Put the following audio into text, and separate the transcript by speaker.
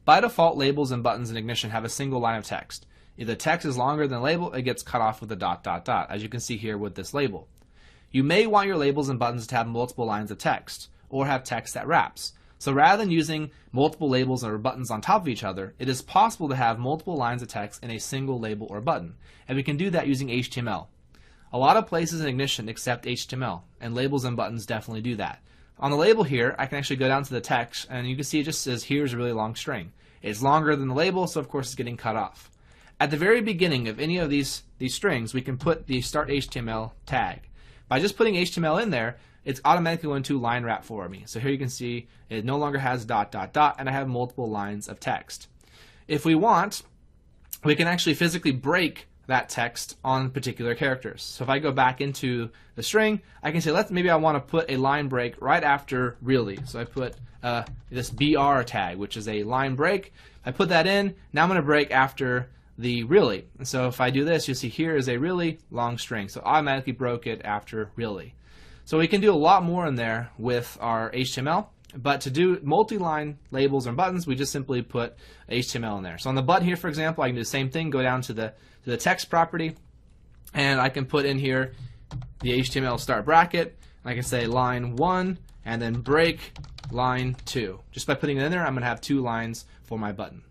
Speaker 1: By default, labels and buttons in Ignition have a single line of text. If the text is longer than the label, it gets cut off with a dot dot dot, as you can see here with this label. You may want your labels and buttons to have multiple lines of text, or have text that wraps. So rather than using multiple labels or buttons on top of each other, it is possible to have multiple lines of text in a single label or button, and we can do that using HTML. A lot of places in Ignition accept HTML, and labels and buttons definitely do that. On the label here, I can actually go down to the text, and you can see it just says, here's a really long string. It's longer than the label, so of course it's getting cut off. At the very beginning of any of these strings, we can put the start HTML tag. By just putting HTML in there, it's automatically going to line wrap for me. So here you can see it no longer has dot dot dot, and I have multiple lines of text. If we want, we can actually physically break that text on particular characters. So if I go back into the string, I can say, maybe I want to put a line break right after really. So I put this BR tag, which is a line break. I put that in. Now I'm going to break after the really. And so if I do this, you'll see here is a really long string. So automatically broke it after really. So we can do a lot more in there with our HTML. But to do multi-line labels and buttons, we just simply put HTML in there. So on the button here, for example, I can do the same thing, go down to the text property, and I can put in here the HTML start bracket. I can say line 1 and then break line 2. Just by putting it in there, I'm going to have 2 lines for my button.